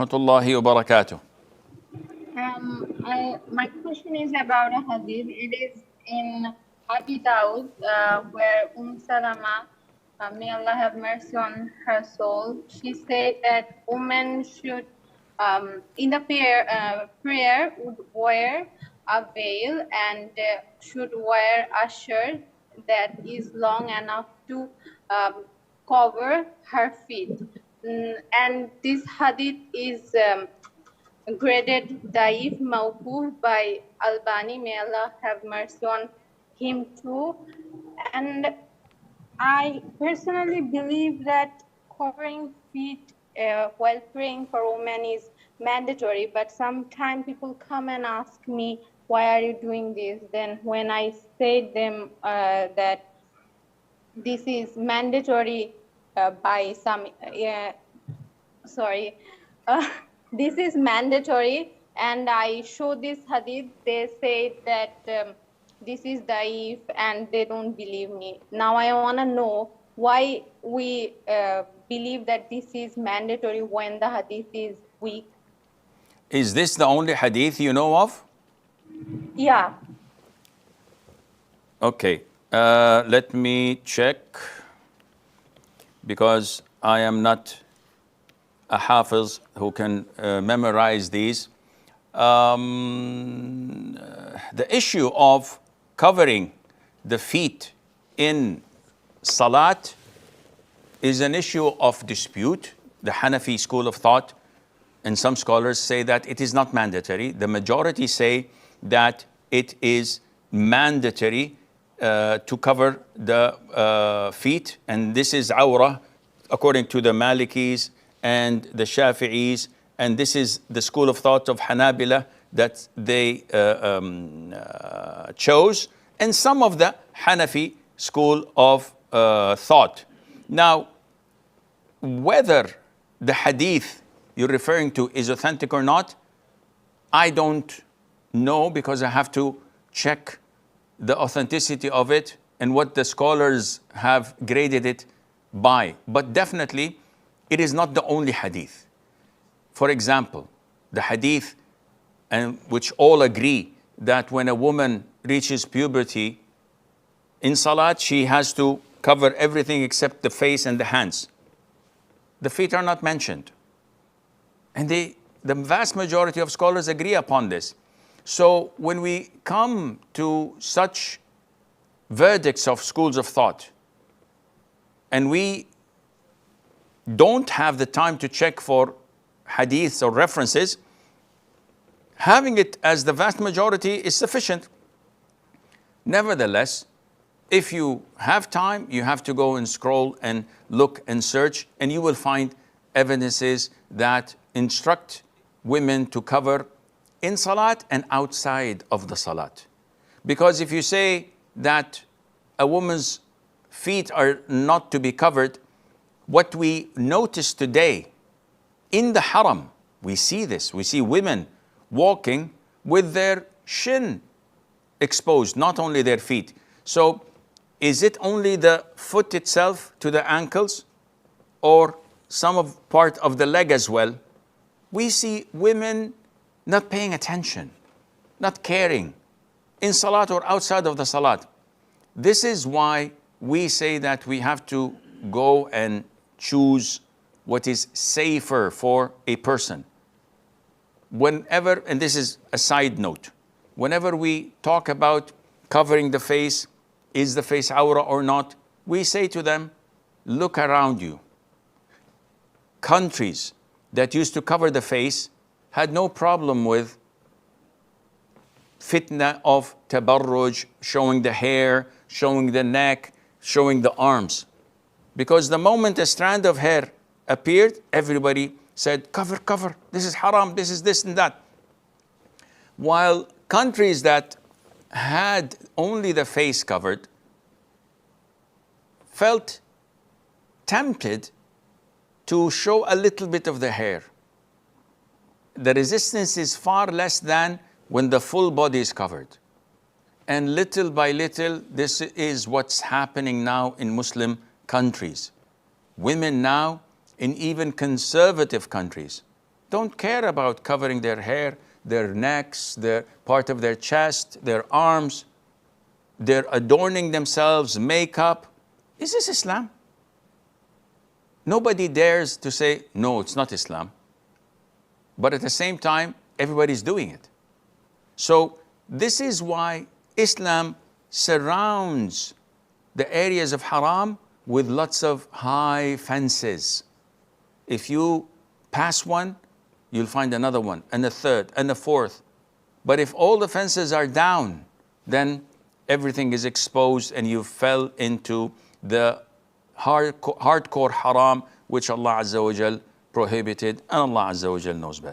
Rahmatullahi wa barakatuh. My question is about a hadith. It is in Abi Dawud, where Salama, may Allah have mercy on her soul, she said that women should, in the prayer, would wear a veil and should wear a shirt that is long enough to cover her feet. And this hadith is graded Daif Mawkuf by Albani, may Allah have mercy on him too. And I personally believe that covering feet while praying for women is mandatory, but sometimes people come and ask me, why are you doing this? Then when I say them that this is mandatory by some, sorry, uh, this is mandatory, and I show this hadith, they say that this is daif and they don't believe me. Now I want to know why we believe that this is mandatory when the hadith is weak. Is this the only hadith you know of? Yeah. Okay, let me check, because I am not a hafiz who can memorize these. The issue of covering the feet in salat is an issue of dispute. The Hanafi school of thought and some scholars say that it is not mandatory. The majority say that it is mandatory to cover the feet, and this is Awrah according to the Malikis and the Shafi'is, and this is the school of thought of Hanabila that they chose, and some of the Hanafi school of thought. Now, whether the hadith you're referring to is authentic or not, I don't know, because I have to check the authenticity of it and what the scholars have graded it by. But definitely, it is not the only hadith. For example, the hadith, and which all agree that when a woman reaches puberty in salat, she has to cover everything except the face and the hands. The feet are not mentioned. And the vast majority of scholars agree upon this. So when we come to such verdicts of schools of thought, and we don't have the time to check for hadiths or references, having it as the vast majority is sufficient. Nevertheless, if you have time, you have to go and scroll and look and search, and you will find evidences that instruct women to cover in salat and outside of the salat. Because if you say that a woman's feet are not to be covered, what we notice today in the haram, we see this. We see women walking with their shin exposed, not only their feet. So is it only the foot itself to the ankles, or some of part of the leg as well? We see women not paying attention, not caring, in salat or outside of the salat. This is why we say that we have to go and choose what is safer for a person. Whenever, and this is a side note, whenever we talk about covering the face, is the face awrah or not, we say to them, look around you. Countries that used to cover the face had no problem with fitna of tabarruj, showing the hair, showing the neck, showing the arms. Because the moment a strand of hair appeared, everybody said, cover, cover, this is haram, this is this and that. While countries that had only the face covered felt tempted to show a little bit of the hair. The resistance is far less than when the full body is covered. And little by little, this is what's happening now in Muslim countries. Women now, in even conservative countries, don't care about covering their hair, their necks, their part of their chest, their arms. They're adorning themselves, makeup. Is this Islam? Nobody dares to say, no, it's not Islam. But at the same time, everybody's doing it. So this is why Islam surrounds the areas of haram with lots of high fences. If you pass one, you'll find another one, and a third, and a fourth. But if all the fences are down, then everything is exposed and you fell into the hardcore haram which Allah Azza wa Jal prohibited, and Allah Azza wa Jal knows better.